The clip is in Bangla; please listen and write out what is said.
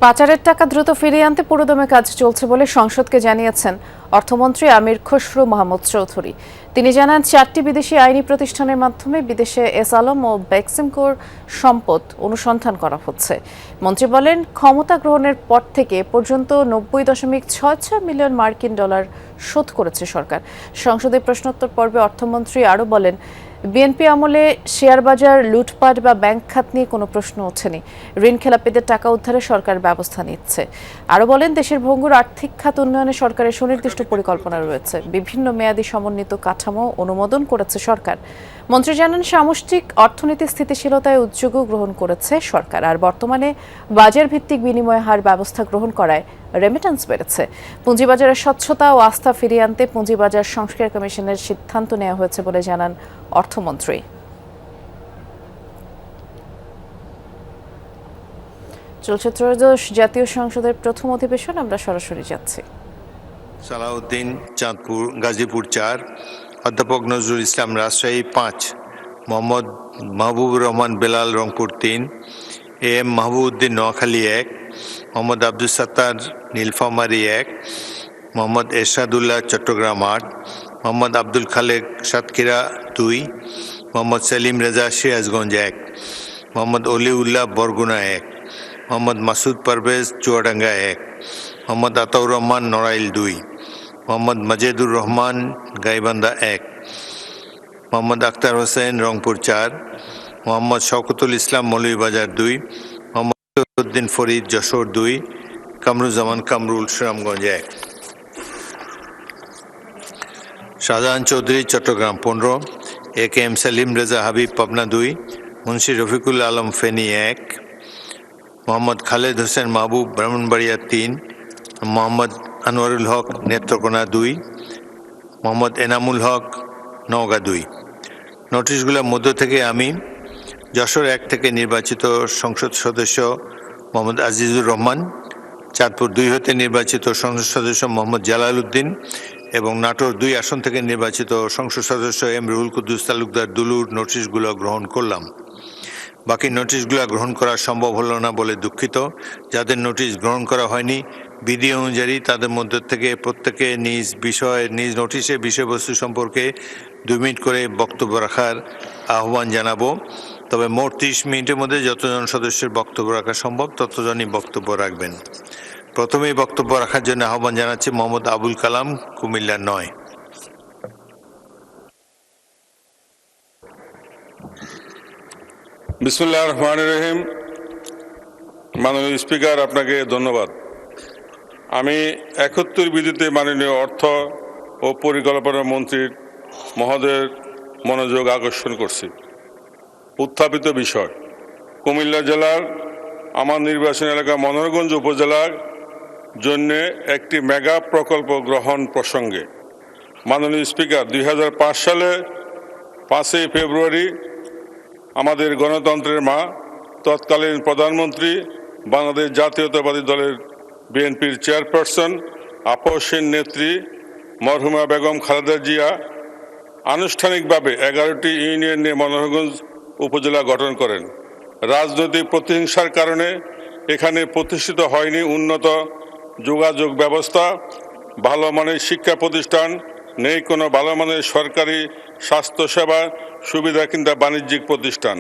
পাচারের টাকা দ্রুত ফিরিয়ে আনতে পুরোদমে কাজ চলছে বলে সংসদকে জানিয়েছেন অর্থমন্ত্রী আমির খসরু মাহমুদ চৌধুরী। তিনি জানান 4টি বিদেশি আইনি প্রতিষ্ঠানের মাধ্যমে বিদেশে এস আলম ও বেক্সিমকোর সম্পদ অনুসন্ধান করা হচ্ছে। মন্ত্রী বলেন, ক্ষমতা গ্রহণের পর থেকে পর্যন্ত 90.66 মিলিয়ন মার্কিন ডলার শোধ করেছে সরকার। সংসদে প্রশ্নোত্তর পর্বে অর্থমন্ত্রী আরও বলেন, বিএনপি আমলে শেয়ার বাজার লুটপাট বা ব্যাংক খাত নিয়ে কোনো প্রশ্ন ওঠেনি। ঋণ খেলাপিদের টাকা উদ্ধারে সরকার ব্যবস্থা নিচ্ছে। আরও বলেন, দেশের ভঙ্গুর আর্থিক খাত উন্নয়নে সরকারের সুনির্দিষ্ট পরিকল্পনা রয়েছে। বিভিন্ন মেয়াদী সমন্বিত কাঠামো অনুমোদন করেছে সরকার। মন্ত্রী জানান, সামষ্টিক অর্থনীতি স্থিতিশীলতায় উদ্যোগও গ্রহণ করেছে সরকার। আর বর্তমানে বাজার ভিত্তিক বিনিময় হার ব্যবস্থা গ্রহণ করায় রেমিটেন্স বেড়েছে। পুঁজিবাজারের স্বচ্ছতা ও আস্থা ফিরিয়ে আনতে পুঁজিবাজার সংস্কার কমিশনের সিদ্ধান্ত নেওয়া হয়েছে বলে জানান অর্থমন্ত্রী। চলছে ত্রয়োদশ জাতীয় সংসদের প্রথম অধিবেশন। আমরা সরাসরি যাচ্ছি। সালাউদ্দিন চাঁদপুর, গাজীপুর 4, অধ্যাপক নজরুল ইসলাম রাজশাহী 5, মোহাম্মদ মাহবুবুর রহমান বেলাল রংপুর 3, এম মাহবুবউদ্দিন নোয়াখালী 1, মোহাম্মদ আব্দুল সাত্তার নীলফামারী 1, মোহাম্মদ এরশাদুল্লাহ চট্টগ্রাম 8, মোহাম্মদ আব্দুল খালেক সাতক্ষীরা 2, মোহাম্মদ সেলিম রেজা সিরাজগঞ্জ 1, মোহাম্মদ অলিউল্লাহ বরগুনা 1, মোহাম্মদ মাসুদ পারভেজ চুয়াডাঙ্গা 1, মোহাম্মদ আতাউর রহমান নড়াইল 2, মোহাম্মদ মাজেদুর রহমান গাইবান্ধা 1, মোহাম্মদ আখতার হোসেন রংপুর 4, মোহাম্মদ শওকতুল ইসলাম মৌলভীবাজার 2, মোহাম্মদ উদ্দিন ফরিদ যশোর 2, কামরুজ্জামান কামরুল সুনামগঞ্জ 1, শাহজাহান চৌধুরী চট্টগ্রাম 15, এ কে এম সেলিম রেজা হাবিব পাবনা 2, মুন্সি রফিকুল আলম ফেনী 1, মোহাম্মদ খালেদ হোসেন মাহবুব ব্রাহ্মণবাড়িয়া 3, মোহাম্মদ আনোয়ারুল হক নেত্রকোনা 2, মোহাম্মদ এনামুল হক নওগাঁ 2। নোটিশগুলোর মধ্য থেকে আমি যশোর 1 থেকে নির্বাচিত সংসদ সদস্য মোহাম্মদ আজিজুর রহমান, চাঁদপুর 2 হতে নির্বাচিত সংসদ সদস্য মোহাম্মদ জালাল উদ্দিন এবং নাটোর 2 আসন থেকে নির্বাচিত সংসদ সদস্য এম রুহুল কুদ্দুস তালুকদার দুলুর নোটিশগুলো গ্রহণ করলাম। বাকি নোটিশগুলো গ্রহণ করা সম্ভব হলো না বলে দুঃখিত। যাদের নোটিশ গ্রহণ করা হয়নি, বিধি অনুযায়ী তাদের মধ্যে থেকে প্রত্যেকে নিজ নোটিশের বিষয়বস্তু সম্পর্কে 2 মিনিট করে বক্তব্য রাখার আহ্বান জানাবো। তবে মোট 30 মিনিটের মধ্যে যতজন সদস্যের বক্তব্য রাখা সম্ভব ততজনই বক্তব্য রাখবেন। প্রথমেই বক্তব্য রাখার জন্য আহ্বান জানাচ্ছি মোহাম্মদ আবুল কালাম, কুমিল্লা 9। বিসমিল্লাহির রহমানির রহিম। মাননীয় স্পিকার, আপনাকে ধন্যবাদ। আমি 71 বিধিতে মাননীয় অর্থ ও পরিকল্পনা মন্ত্রীর মহোদয়ের মনোযোগ আকর্ষণ করছি। উত্থাপিত বিষয়, কুমিল্লা জেলার আমার নির্বাচনী এলাকা মনোহরগঞ্জ উপজেলার জন্য একটি মেগা প্রকল্প গ্রহণ প্রসঙ্গে মাননীয় স্পিকার, 2005 সালে 5ই ফেব্রুয়ারি আমাদের গণতন্ত্রের মা, তৎকালীন প্রধানমন্ত্রী, বাংলাদেশ জাতীয়তাবাদী দলের বিএনপির চেয়ারপারসন, আপসহীন নেত্রী মরহুমা বেগম খালেদা জিয়া আনুষ্ঠানিকভাবে 11টি ইউনিয়ন নিয়ে মনোহরগঞ্জ উপজেলা গঠন করেন। রাজনৈতিক প্রতিহিংসার কারণে এখানে প্রতিষ্ঠিত হয়নি উন্নত যোগাযোগ ব্যবস্থা, ভালো মানের শিক্ষা প্রতিষ্ঠান, নেই কোনো ভালো মানের সরকারি স্বাস্থ্যসেবা সুবিধা কিংবা বাণিজ্যিক প্রতিষ্ঠান।